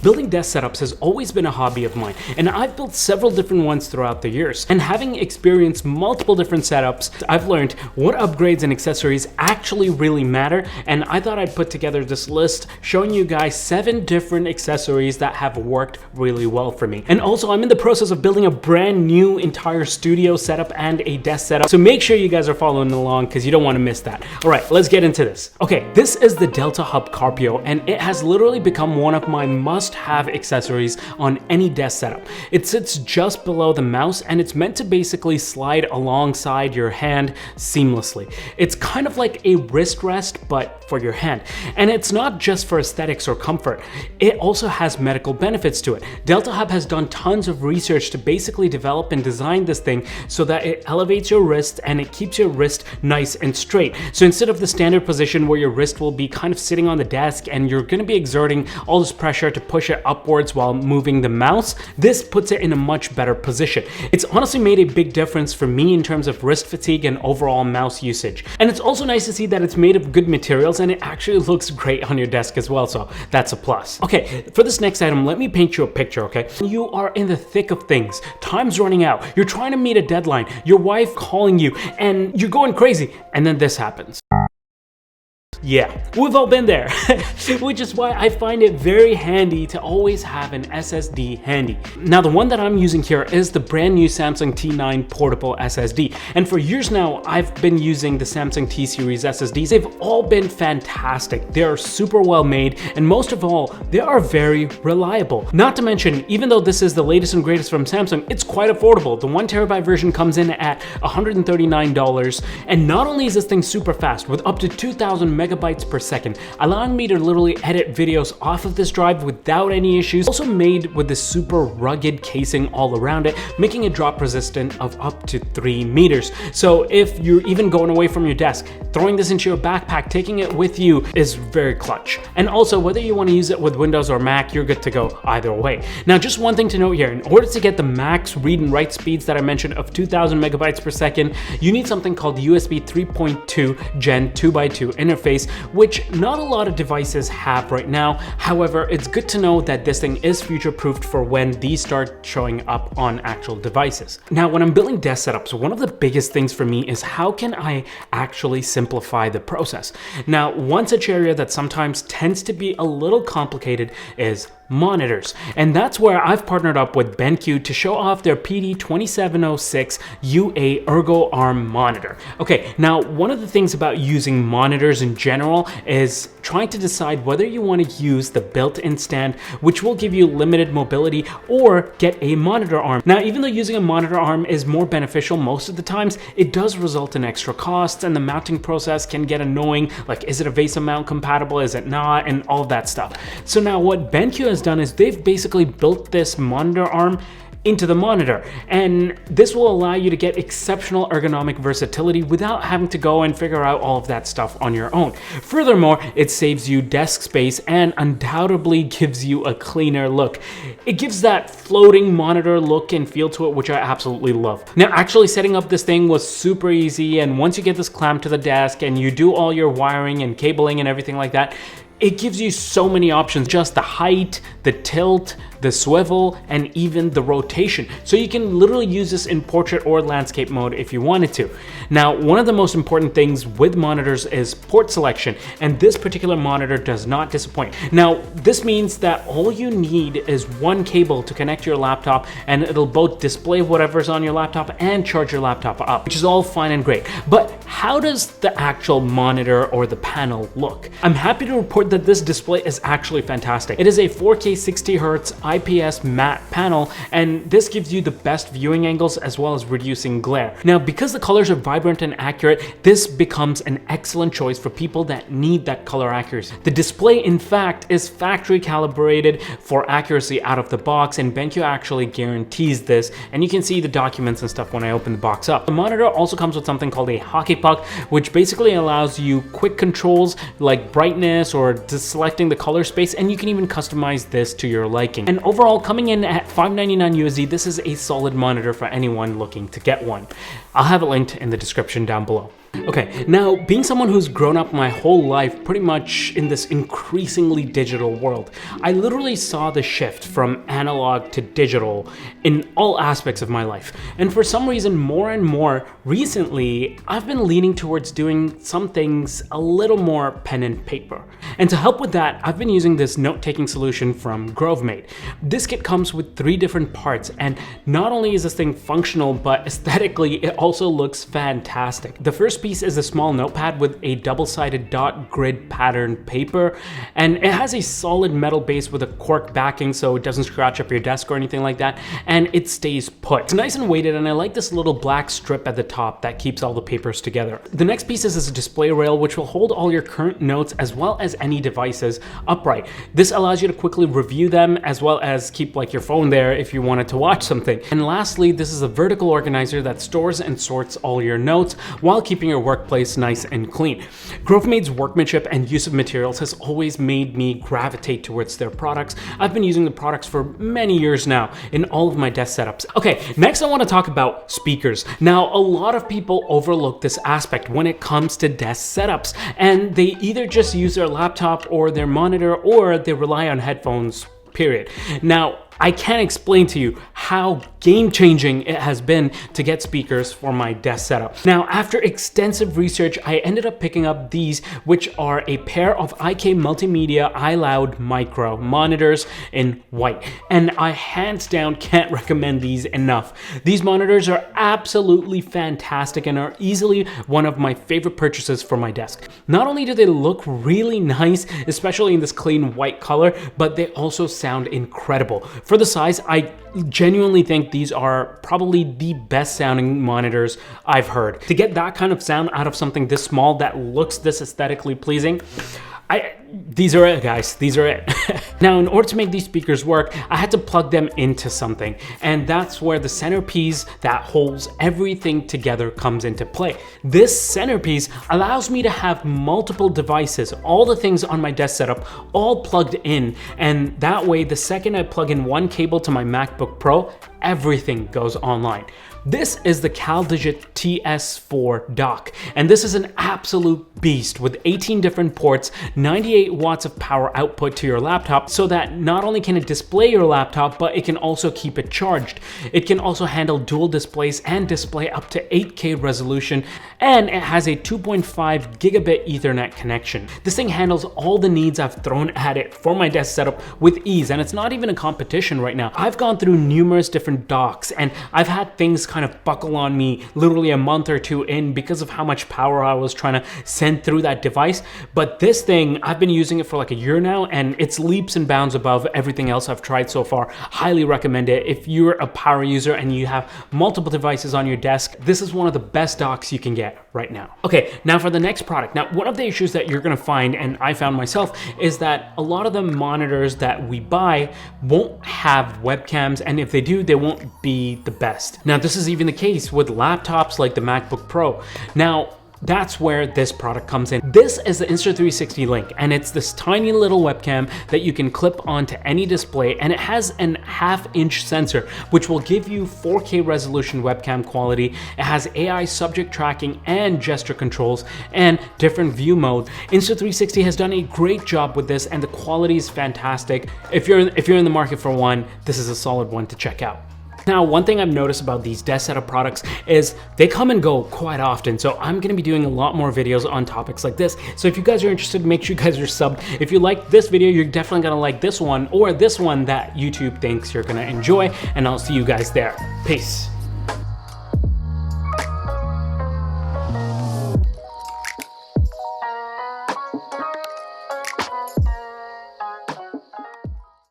Building desk setups has always been a hobby of mine, and I've built several different ones throughout the years. And having experienced multiple different setups, I've learned what upgrades and accessories actually really matter, and I thought I'd put together this list showing you guys 7 different accessories that have worked really well for me. And also, I'm in the process of building a brand new entire studio setup and a desk setup, so make sure you guys are following along because you don't want to miss that. All right, let's get into this. Okay, this is the Deltahub Carpio, and it has literally become one of my must-have accessories on any desk setup. It sits just below the mouse, and it's meant to basically slide alongside your hand seamlessly. It's kind of like a wrist rest, but for your hand. And it's not just for aesthetics or comfort. It also has medical benefits to it. Deltahub has done tons of research to basically develop and design this thing so that it elevates your wrist and it keeps your wrist nice and straight. So instead of the standard position where your wrist will be kind of sitting on the desk and you're going to be exerting all this pressure to push it upwards while moving the mouse, this puts it in a much better position. It's honestly made a big difference for me in terms of wrist fatigue and overall mouse usage. And it's also nice to see that it's made of good materials and it actually looks great on your desk as well, so that's a plus. Okay, for this next item, let me paint you a picture, okay? You are in the thick of things. Time's running out. You're trying to meet a deadline. Your wife calling you and you're going crazy, and then this happens. Yeah, we've all been there, which is why I find it very handy to always have an SSD handy. Now, the one that I'm using here is the brand new Samsung T9 portable SSD. And for years now, I've been using the Samsung T series SSDs. They've all been fantastic. They are super well made, and most of all, they are very reliable. Not to mention, even though this is the latest and greatest from Samsung, it's quite affordable. The 1TB version comes in at $139. And not only is this thing super fast, with up to 2,000 megabytes per second, allowing me to literally edit videos off of this drive without any issues. Also made with this super rugged casing all around it, making it drop resistant of up to 3 meters. So if you're even going away from your desk, throwing this into your backpack, taking it with you is very clutch. And also, whether you want to use it with Windows or Mac, you're good to go either way. Now, just one thing to note here, in order to get the max read and write speeds that I mentioned of 2,000 megabytes per second, you need something called USB 3.2 Gen 2x2 interface, which not a lot of devices have right now. However, it's good to know that this thing is future-proofed for when these start showing up on actual devices. Now, when I'm building desk setups, one of the biggest things for me is how can I actually simplify the process? Now, one such area that sometimes tends to be a little complicated is monitors, and that's where I've partnered up with BenQ to show off their PD2706 UA Ergo ARM monitor. Okay, now one of the things about using monitors in general is trying to decide whether you want to use the built-in stand, which will give you limited mobility, or get a monitor arm. Now, even though using a monitor arm is more beneficial most of the times, it does result in extra costs, and the mounting process can get annoying. Like, is it a VESA mount compatible? Is it not? And all of that stuff. So now what BenQ has done is they've basically built this monitor arm into the monitor, and this will allow you to get exceptional ergonomic versatility without having to go and figure out all of that stuff on your own. Furthermore, it saves you desk space and undoubtedly gives you a cleaner look. It gives that floating monitor look and feel to it, which I absolutely love. Now, actually setting up this thing was super easy, and once you get this clamped to the desk and you do all your wiring and cabling and everything like that, it gives you so many options, just the height, the tilt, the swivel, and even the rotation. So you can literally use this in portrait or landscape mode if you wanted to. Now, one of the most important things with monitors is port selection, and this particular monitor does not disappoint. Now, this means that all you need is one cable to connect your laptop, and it'll both display whatever's on your laptop and charge your laptop up, which is all fine and great. But how does the actual monitor or the panel look? I'm happy to report that this display is actually fantastic. It is a 4K 60Hz IPS matte panel, and this gives you the best viewing angles as well as reducing glare. Now, because the colors are vibrant and accurate, this becomes an excellent choice for people that need that color accuracy. The display, in fact, is factory calibrated for accuracy out of the box, and BenQ actually guarantees this, and you can see the documents and stuff when I open the box up. The monitor also comes with something called a hockey puck, which basically allows you quick controls like brightness or selecting the color space, and you can even customize this to your liking. And overall, coming in at $599 USD, this is a solid monitor for anyone looking to get one. I'll have it linked in the description down below. Okay, now being someone who's grown up my whole life pretty much in this increasingly digital world, I literally saw the shift from analog to digital in all aspects of my life. And for some reason, more and more recently, I've been leaning towards doing some things a little more pen and paper. And to help with that, I've been using this note-taking solution from Grovemade. This kit comes with 3 different parts, and not only is this thing functional, but aesthetically, it also looks fantastic. The first piece is a small notepad with a double-sided dot grid pattern paper, and it has a solid metal base with a cork backing so it doesn't scratch up your desk or anything like that, and it stays put. It's nice and weighted, and I like this little black strip at the top that keeps all the papers together. The next piece is this display rail, which will hold all your current notes as well as any devices upright. This allows you to quickly review them as well as keep like your phone there if you wanted to watch something. And lastly, this is a vertical organizer that stores and sorts all your notes while keeping your workplace nice and clean. Grovemade's workmanship and use of materials has always made me gravitate towards their products. I've been using the products for many years now in all of my desk setups. Okay, next I want to talk about speakers. Now, a lot of people overlook this aspect when it comes to desk setups, and they either just use their laptop or their monitor, or they rely on headphones, period. Now, I can't explain to you how game-changing it has been to get speakers for my desk setup. Now, after extensive research, I ended up picking up these, which are a pair of IK Multimedia iLoud Micro monitors in white. And I hands down can't recommend these enough. These monitors are absolutely fantastic and are easily one of my favorite purchases for my desk. Not only do they look really nice, especially in this clean white color, but they also sound incredible. For the size, I genuinely think these are probably the best sounding monitors I've heard. To get that kind of sound out of something this small that looks this aesthetically pleasing, these are it, guys. These are it. Now, in order to make these speakers work, I had to plug them into something, and that's where the centerpiece that holds everything together comes into play. This centerpiece allows me to have multiple devices, all the things on my desk setup, all plugged in, and that way, the second I plug in one cable to my MacBook Pro, everything goes online. This is the Caldigit TS4 dock, and this is an absolute beast with 18 different ports, 98 watts of power output to your laptop, so that not only can it display your laptop, but it can also keep it charged. It can also handle dual displays and display up to 8K resolution, and it has a 2.5 gigabit Ethernet connection. This thing handles all the needs I've thrown at it for my desk setup with ease, and it's not even a competition right now. I've gone through numerous different docks, and I've had things kind of buckle on me literally a month or two in because of how much power I was trying to send through that device. But this thing, I've been using it for like a year now, and it's leaps and bounds above everything else I've tried so far. Highly recommend it. If you're a power user and you have multiple devices on your desk, this is one of the best docks you can get right now. Okay, now for the next product. Now, one of the issues that you're gonna find, and I found myself, is that a lot of the monitors that we buy won't have webcams, and if they do, they won't be the best. Now, this is even the case with laptops like the MacBook Pro. Now, that's where this product comes in. This is the Insta360 Link, and it's this tiny little webcam that you can clip onto any display, and it has an 1/2-inch sensor, which will give you 4K resolution webcam quality. It has AI subject tracking and gesture controls and different view modes. Insta360 has done a great job with this, and the quality is fantastic. If you're in the market for one, this is a solid one to check out. Now, one thing I've noticed about these desk setup products is they come and go quite often, so I'm gonna be doing a lot more videos on topics like this. So if you guys are interested, make sure you guys are subbed. If you like this video, you're definitely gonna like this one, or this one that YouTube thinks you're gonna enjoy, and I'll see you guys there. Peace.